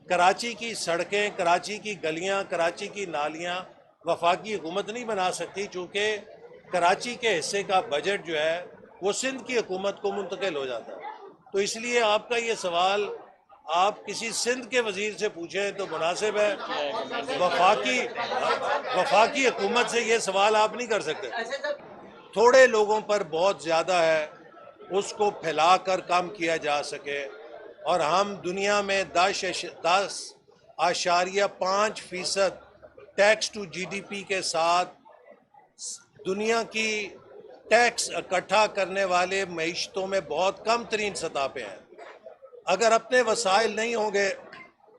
کراچی کی سڑکیں، کراچی کی گلیاں، کراچی کی نالیاں وفاقی حکومت نہیں بنا سکتی، چونکہ کراچی کے حصے کا بجٹ جو ہے وہ سندھ کی حکومت کو منتقل ہو جاتا ہے۔ تو اس لیے آپ کا یہ سوال آپ کسی سندھ کے وزیر سے پوچھیں تو مناسب ہے، وفاقی حکومت سے یہ سوال آپ نہیں کر سکتے۔ تھوڑے لوگوں پر بہت زیادہ ہے، اس کو پھیلا کر کم کیا جا سکے، اور ہم دنیا میں 10.5% tax to G D P کے ساتھ دنیا کی ٹیکس اکٹھا کرنے والے معیشتوں میں بہت کم ترین سطح پہ ہیں۔ اگر اپنے وسائل نہیں ہوں گے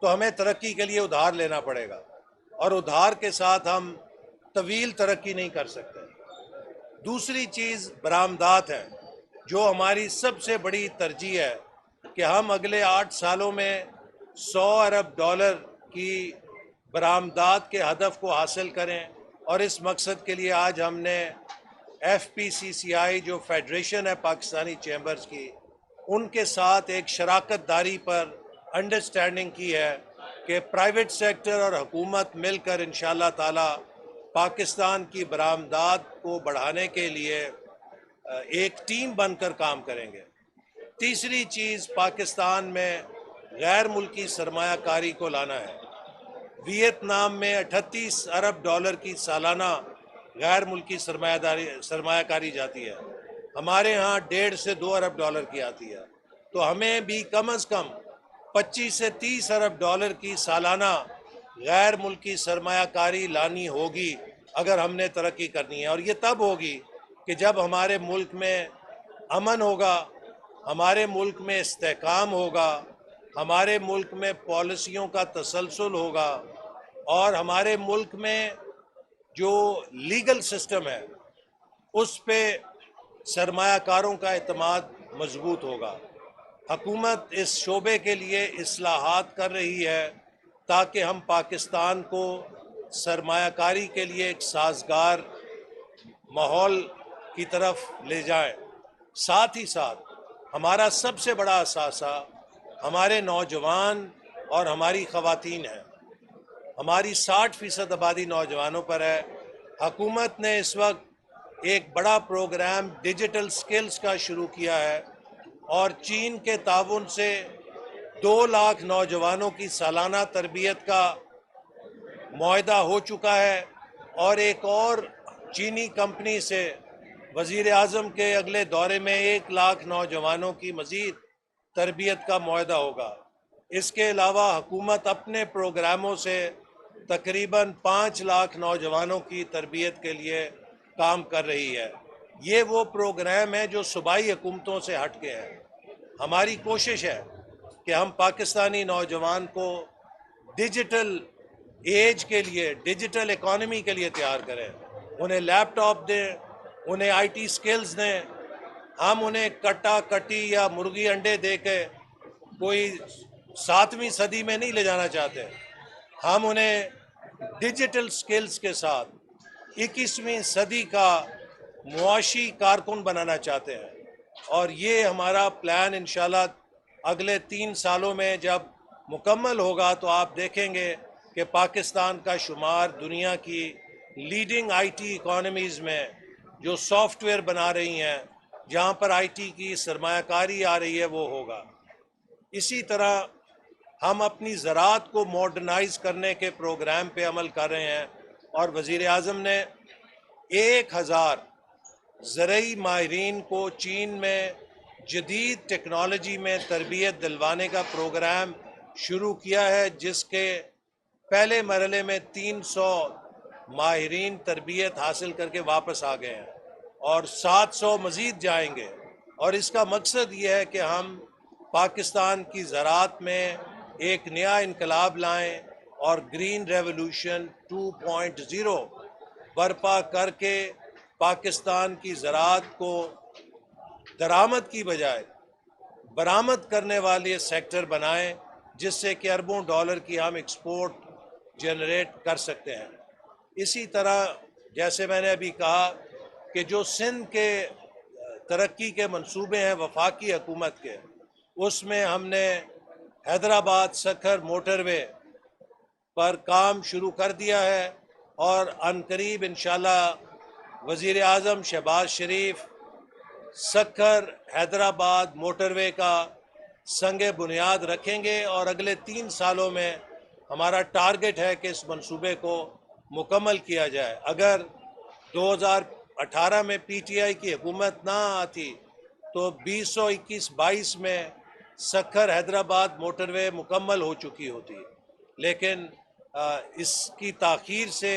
تو ہمیں ترقی کے لیے ادھار لینا پڑے گا، اور ادھار کے ساتھ ہم طویل ترقی نہیں کر سکتے۔ دوسری چیز برآمدات ہے، جو ہماری سب سے بڑی ترجیح ہے کہ ہم اگلے 8 سالوں میں $100 ارب کی برآمدات کے ہدف کو حاصل کریں، اور اس مقصد کے لیے آج ہم نے ایف پی سی سی آئی جو فیڈریشن ہے پاکستانی چیمبرز کی، ان کے ساتھ ایک شراکت داری پر انڈرسٹینڈنگ کی ہے کہ پرائیویٹ سیکٹر اور حکومت مل کر انشاءاللہ تعالی پاکستان کی برآمدات کو بڑھانے کے لیے ایک ٹیم بن کر کام کریں گے۔ تیسری چیز، پاکستان میں غیر ملکی سرمایہ کاری کو لانا ہے۔ ویتنام میں $38 ارب کی سالانہ غیر ملکی سرمایہ کاری جاتی ہے، ہمارے ہاں 1.5 سے 2 ارب کی آتی ہے، تو ہمیں بھی کم از کم 25 سے 30 ارب کی سالانہ غیر ملکی سرمایہ کاری لانی ہوگی اگر ہم نے ترقی کرنی ہے، اور یہ تب ہوگی کہ جب ہمارے ملک میں امن ہوگا، ہمارے ملک میں استحکام ہوگا، ہمارے ملک میں پالیسیوں کا تسلسل ہوگا، اور ہمارے ملک میں جو لیگل سسٹم ہے اس پہ سرمایہ کاروں کا اعتماد مضبوط ہوگا۔ حکومت اس شعبے کے لیے اصلاحات کر رہی ہے تاکہ ہم پاکستان کو سرمایہ کاری کے لیے ایک سازگار ماحول کی طرف لے جائیں۔ ساتھ ہی ساتھ ہمارا سب سے بڑا اثاثہ ہمارے نوجوان اور ہماری خواتین ہیں۔ ہماری 60% آبادی نوجوانوں پر ہے۔ حکومت نے اس وقت ایک بڑا پروگرام ڈیجیٹل سکلز کا شروع کیا ہے، اور چین کے تعاون سے 2 لاکھ نوجوانوں کی سالانہ تربیت کا معاہدہ ہو چکا ہے، اور ایک اور چینی کمپنی سے وزیر اعظم کے اگلے دورے میں 1 لاکھ نوجوانوں کی مزید تربیت کا معاہدہ ہوگا۔ اس کے علاوہ حکومت اپنے پروگراموں سے تقریباً 5 لاکھ نوجوانوں کی تربیت کے لیے کام کر رہی ہے۔ یہ وہ پروگرام ہے جو صوبائی حکومتوں سے ہٹ کے ہے۔ ہماری کوشش ہے کہ ہم پاکستانی نوجوان کو ڈیجیٹل ایج کے لیے، ڈیجیٹل اکانومی کے لیے تیار کریں، انہیں لیپ ٹاپ دیں، انہیں آئی ٹی سکلز دیں۔ ہم انہیں کٹا کٹی یا مرغی انڈے دے کے کوئی 7ویں صدی میں نہیں لے جانا چاہتے، ہم انہیں ڈیجیٹل سکلز کے ساتھ 21ویں صدی کا معاشی کارکن بنانا چاہتے ہیں، اور یہ ہمارا پلان انشاءاللہ اگلے 3 سالوں میں جب مکمل ہوگا تو آپ دیکھیں گے کہ پاکستان کا شمار دنیا کی لیڈنگ آئی ٹی اکانومیز میں جو سافٹ ویئر بنا رہی ہیں، جہاں پر آئی ٹی کی سرمایہ کاری آ رہی ہے، وہ ہوگا۔ اسی طرح ہم اپنی زراعت کو ماڈرنائز کرنے کے پروگرام پہ عمل کر رہے ہیں، اور وزیر اعظم نے 1000 زرعی ماہرین کو چین میں جدید ٹیکنالوجی میں تربیت دلوانے کا پروگرام شروع کیا ہے، جس کے پہلے مرحلے میں 300 ماہرین تربیت حاصل کر کے واپس آ گئے ہیں، اور 700 مزید جائیں گے، اور اس کا مقصد یہ ہے کہ ہم پاکستان کی زراعت میں ایک نیا انقلاب لائیں اور گرین ریولوشن 2.0 برپا کر کے پاکستان کی زراعت کو درآمد کی بجائے برآمد کرنے والے سیکٹر بنائیں، جس سے کہ اربوں ڈالر کی ہم ایکسپورٹ جنریٹ کر سکتے ہیں۔ اسی طرح جیسے میں نے ابھی کہا کہ جو سندھ کے ترقی کے منصوبے ہیں وفاقی حکومت کے، اس میں ہم نے حیدرآباد سکھر موٹر وے پر کام شروع کر دیا ہے، اور عنقریب انشاءاللہ وزیر اعظم شہباز شریف سکھر حیدرآباد موٹر وے کا سنگ بنیاد رکھیں گے، اور اگلے 3 سالوں میں ہمارا ٹارگٹ ہے کہ اس منصوبے کو مکمل کیا جائے۔ اگر 2018 میں پی ٹی آئی کی حکومت نہ آتی تو 2021-22 میں سکھر حیدرآباد موٹر وے مکمل ہو چکی ہوتی، لیکن اس کی تاخیر سے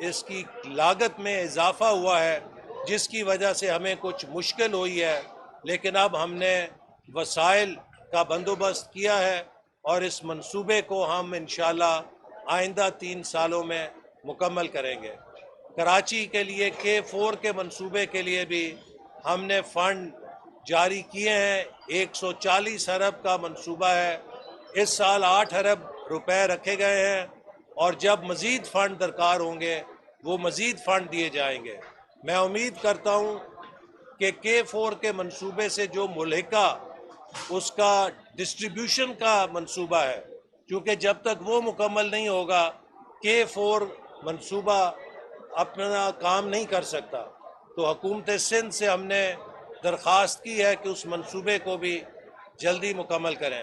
اس کی لاگت میں اضافہ ہوا ہے، جس کی وجہ سے ہمیں کچھ مشکل ہوئی ہے، لیکن اب ہم نے وسائل کا بندوبست کیا ہے، اور اس منصوبے کو ہم انشاءاللہ آئندہ 3 سالوں میں مکمل کریں گے۔ کراچی کے لیے K4 کے منصوبے کے لیے بھی ہم نے فنڈ جاری کیے ہیں، 140 ارب کا منصوبہ ہے، اس سال 8 ارب روپے رکھے گئے ہیں، اور جب مزید فنڈ درکار ہوں گے وہ مزید فنڈ دیے جائیں گے۔ میں امید کرتا ہوں کہ K4 کے منصوبے سے جو ملحقہ اس کا ڈسٹریبیوشن کا منصوبہ ہے، کیونکہ جب تک وہ مکمل نہیں ہوگا K4 منصوبہ اپنا کام نہیں کر سکتا، تو حکومت سندھ سے ہم نے درخواست کی ہے کہ اس منصوبے کو بھی جلدی مکمل کریں۔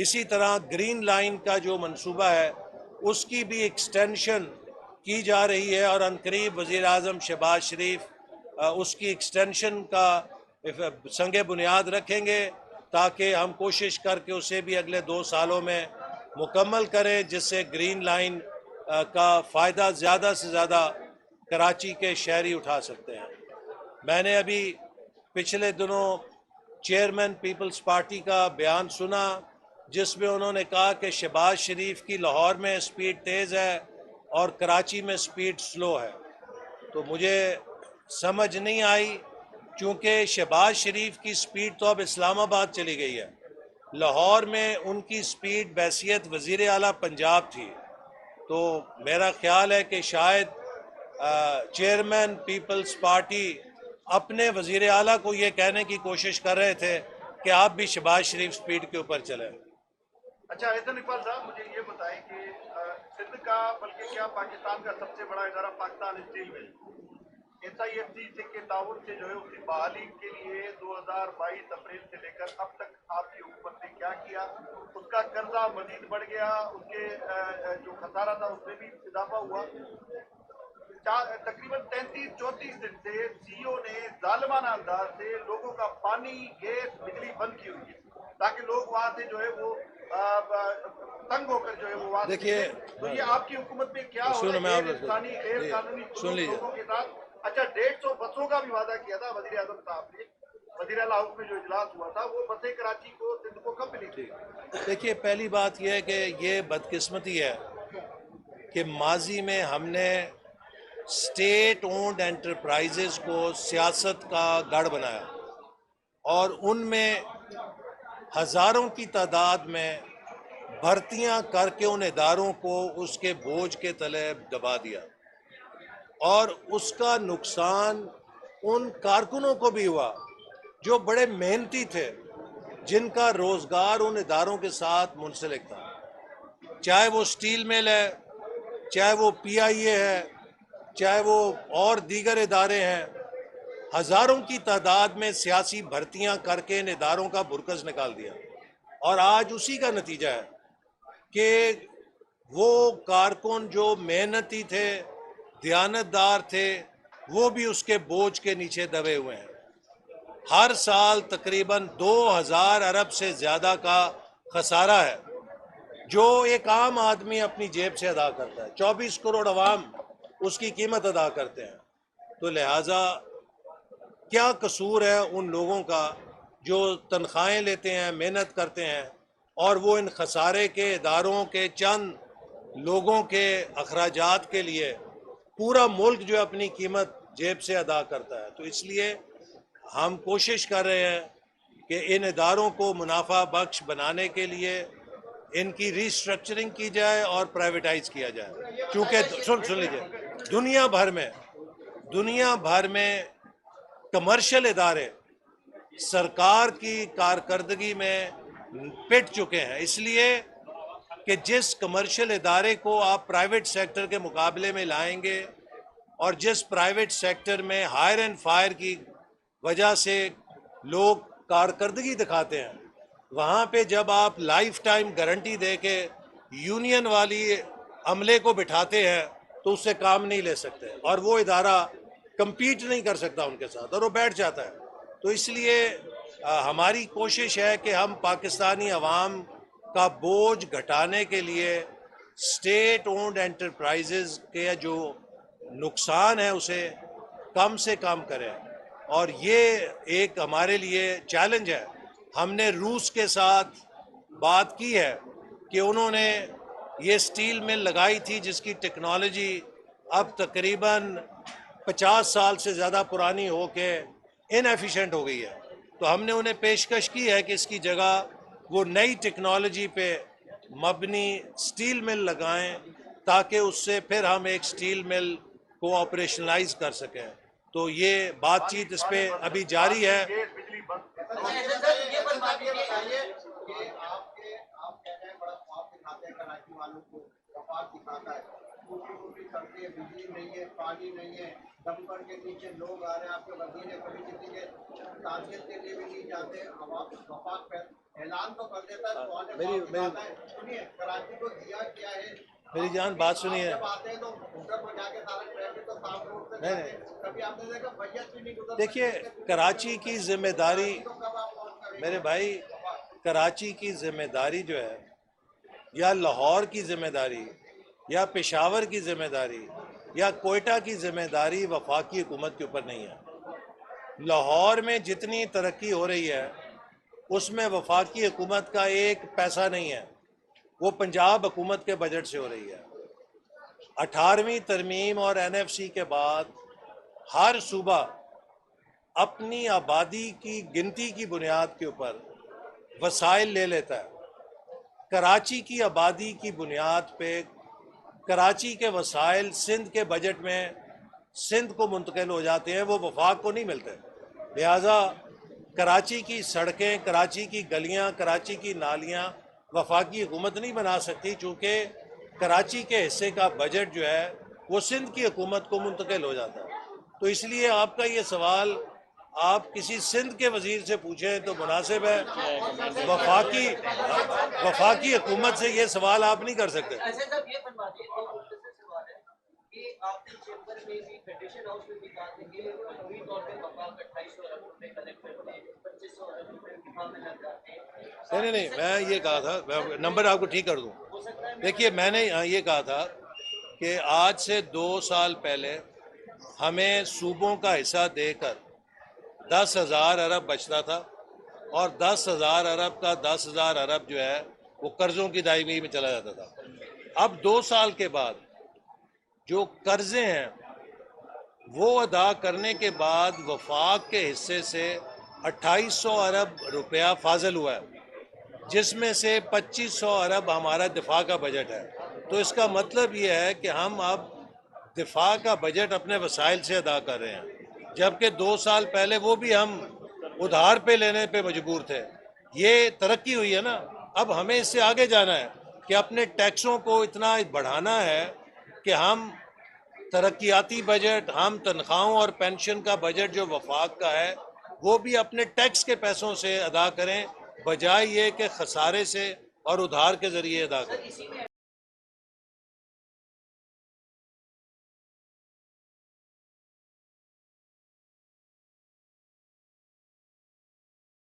اسی طرح گرین لائن کا جو منصوبہ ہے اس کی بھی ایکسٹینشن کی جا رہی ہے، اور عنقریب وزیر اعظم شہباز شریف اس کی ایکسٹینشن کا سنگ بنیاد رکھیں گے، تاکہ ہم کوشش کر کے اسے بھی اگلے 2 سالوں میں مکمل کریں، جس سے گرین لائن کا فائدہ زیادہ سے زیادہ کراچی کے شہری اٹھا سکتے ہیں۔ میں نے ابھی پچھلے دنوں چیئرمین پیپلز پارٹی کا بیان سنا، جس میں انہوں نے کہا کہ شہباز شریف کی لاہور میں سپیڈ تیز ہے اور کراچی میں سپیڈ سلو ہے، تو مجھے سمجھ نہیں آئی، چونکہ شہباز شریف کی سپیڈ تو اب اسلام آباد چلی گئی ہے، لاہور میں ان کی سپیڈ بحیثیت وزیر اعلیٰ پنجاب تھی، تو میرا خیال ہے کہ شاید چیئرمین پیپلز پارٹی اپنے وزیر اعلیٰ کو یہ کہنے کی کوشش کر رہے تھے کہ آپ بھی شہباز شریف سپیڈ کے اوپر چلیں۔ اچھا احسن اقبال صاحب، مجھے یہ بتائیں کہ سندھ کا بلکہ کیا پاکستان کا سب سے بڑا ادارہ پاکستان اسٹیل مل SIFC کے تعاون سے جو ہے اس کی بحالی کے لیے 2022 اپریل سے لے کر اب تک آپ کی حکومت نے کیا کیا؟ اس کا قرضہ مزید بڑھ گیا، اس کے جو خسارہ تھا اس میں بھی اضافہ ہوا۔ تقریباً 33-34 دن سے CO نے ظالمانہ انداز سے لوگوں کا پانی، گیس، بجلی بند کی ہوئی ہے، تاکہ لوگ وہاں سے جو ہے وہ تنگ ہو کر جو ہے وہ وہاں دیکھیے، تو یہ آپ کی حکومت میں کیا ہو رہا ہے؟ غیر قانونی لوگوں کے ساتھ۔ اچھا 150 بسوں کا بھی وعدہ کیا تھا وزیر اعظم صاحب نے، وزیر اعلیٰ ہاؤس میں جو اجلاس ہوا تھا، وہ بسیں کراچی کو سندھ کو کب ملی تھی؟ دیکھیے، پہلی بات یہ ہے کہ یہ بدقسمتی ہے کہ ماضی میں ہم نے اسٹیٹ اونڈ انٹرپرائزز کو سیاست کا گڑھ بنایا، اور ان میں ہزاروں کی تعداد میں بھرتیاں کر کے ان اداروں کو اس کے بوجھ کے تلے دبا دیا، اور اس کا نقصان ان کارکنوں کو بھی ہوا جو بڑے محنتی تھے، جن کا روزگار ان اداروں کے ساتھ منسلک تھا، چاہے وہ سٹیل مل ہے، چاہے وہ PIA ہے، چاہے وہ اور دیگر ادارے ہیں۔ ہزاروں کی تعداد میں سیاسی بھرتیاں کر کے ان اداروں کا برکس نکال دیا، اور آج اسی کا نتیجہ ہے کہ وہ کارکن جو محنتی تھے، دیانتدار تھے، وہ بھی اس کے بوجھ کے نیچے دبے ہوئے ہیں۔ ہر سال تقریباً 2000 ارب سے زیادہ کا خسارہ ہے، جو ایک عام آدمی اپنی جیب سے ادا کرتا ہے، 24 کروڑ عوام اس کی قیمت ادا کرتے ہیں۔ تو لہٰذا کیا قصور ہے ان لوگوں کا جو تنخواہیں لیتے ہیں، محنت کرتے ہیں، اور وہ ان خسارے کے اداروں کے چند لوگوں کے اخراجات کے لیے پورا ملک جو اپنی قیمت جیب سے ادا کرتا ہے؟ تو اس لیے ہم کوشش کر رہے ہیں کہ ان اداروں کو منافع بخش بنانے کے لیے ان کی ریسٹرکچرنگ کی جائے اور پرائیویٹائز کیا جائے، کیونکہ سن لیجیے، دنیا بھر میں کمرشل ادارے سرکار کی کارکردگی میں پٹ چکے ہیں، اس لیے کہ جس کمرشل ادارے کو آپ پرائیویٹ سیکٹر کے مقابلے میں لائیں گے اور جس پرائیویٹ سیکٹر میں ہائر اینڈ فائر کی وجہ سے لوگ کارکردگی دکھاتے ہیں، وہاں پہ جب آپ لائف ٹائم گارنٹی دے کے یونین والی عملے کو بٹھاتے ہیں تو اس سے کام نہیں لے سکتے، اور وہ ادارہ کمپیٹ نہیں کر سکتا ان کے ساتھ، اور وہ بیٹھ جاتا ہے۔ تو اس لیے ہماری کوشش ہے کہ ہم پاکستانی عوام کا بوجھ گھٹانے کے لیے اسٹیٹ اونڈ انٹرپرائزز کے جو نقصان ہے اسے کم سے کم کریں، اور یہ ایک ہمارے لیے چیلنج ہے۔ ہم نے روس کے ساتھ بات کی ہے کہ انہوں نے یہ سٹیل مل لگائی تھی جس کی ٹیکنالوجی اب تقریباً 50 سال سے زیادہ پرانی ہو کے انیفیشینٹ ہو گئی ہے، تو ہم نے انہیں پیشکش کی ہے کہ اس کی جگہ وہ نئی ٹیکنالوجی پہ مبنی سٹیل مل لگائیں تاکہ اس سے پھر ہم ایک سٹیل مل کو آپریشنلائز کر سکیں۔ تو یہ بات چیت اس پہ ابھی جاری ہے۔ بجلی بند یہ بتائیے کہ آپ کہہ رہے ہیں بڑا خواب دکھاتے ہیں کراچی والوں کو، وفاق دکھاتا ہے، ٹوٹی سڑکیں، بجلی نہیں ہے، پانی نہیں ہے، ڈمپر کے نیچے لوگ آ رہے ہیں، آپ کے وزیر ہے کبھی کسی کے تعزیت کے لیے بھی نہیں جاتے، عوام وفاق اعلان تو کر دیتا ہے، تو سنیے کراچی کو دیا کیا ہے، میری جان بات سنیے، جب آتے ہیں تو ادھر کو جا کے سارا ٹریفک تو صاف روڈ سے جاتے ہیں، کبھی آپ نے دیکھا بیت بھی نہیں گزر دیکھیے کراچی کی ذمہ داری، میرے بھائی کراچی کی ذمہ داری جو ہے، یا لاہور کی ذمہ داری، یا پشاور کی ذمہ داری، یا کوئٹہ کی ذمہ داری وفاقی حکومت کے اوپر نہیں ہے۔ لاہور میں جتنی ترقی ہو رہی ہے اس میں وفاقی حکومت کا ایک پیسہ نہیں ہے، وہ پنجاب حکومت کے بجٹ سے ہو رہی ہے۔ 18ویں ترمیم اور NFC کے بعد ہر صوبہ اپنی آبادی کی گنتی کی بنیاد کے اوپر وسائل لے لیتا ہے۔ کراچی کی آبادی کی بنیاد پہ کراچی کے وسائل سندھ کے بجٹ میں سندھ کو منتقل ہو جاتے ہیں، وہ وفاق کو نہیں ملتے۔ لہٰذا کراچی کی سڑکیں، کراچی کی گلیاں، کراچی کی نالیاں وفاقی حکومت نہیں بنا سکتی، چونکہ کراچی کے حصے کا بجٹ جو ہے وہ سندھ کی حکومت کو منتقل ہو جاتا ہے۔ تو اس لیے آپ کا یہ سوال آپ کسی سندھ کے وزیر سے پوچھیں تو مناسب ہے، وفاقی حکومت سے یہ سوال آپ نہیں کر سکتے۔ ایسے صاحب یہ فرما دیے تو مختصر سوال ہے کہ آپ نے چیمبر میں بھی فیڈریشن ہاؤس میں بھی کہا تھا کہ عمومی طور پہ وفاق 2800 ارب روپے کلیکٹ کرتے ہیں، 2500 ارب روپے دفاع میں لگ جاتے ہیں۔ نہیں میں یہ کہا تھا، میں نمبر آپ کو ٹھیک کر دوں۔ دیکھیے میں نے یہ کہا تھا کہ آج سے 2 سال پہلے ہمیں صوبوں کا حصہ دے کر 10,000 ارب بچتا تھا، اور 10,000 ارب کا 10,000 ارب جو ہے وہ قرضوں کی ادائیگی میں چلا جاتا تھا۔ اب 2 سال کے بعد جو قرضے ہیں وہ ادا کرنے کے بعد وفاق کے حصے سے 2800 ارب روپیہ فاضل ہوا ہے، جس میں سے 2500 ارب ہمارا دفاع کا بجٹ ہے۔ تو اس کا مطلب یہ ہے کہ ہم اب دفاع کا بجٹ اپنے وسائل سے ادا کر رہے ہیں، جبکہ 2 سال پہلے وہ بھی ہم ادھار پہ لینے پہ مجبور تھے۔ یہ ترقی ہوئی ہے نا، اب ہمیں اس سے آگے جانا ہے کہ اپنے ٹیکسوں کو اتنا بڑھانا ہے کہ ہم ترقیاتی بجٹ، ہم تنخواہوں اور پینشن کا بجٹ جو وفاق کا ہے وہ بھی اپنے ٹیکس کے پیسوں سے ادا کریں، بجائے یہ کہ خسارے سے اور ادھار کے ذریعے ادا کریں۔ اسی میں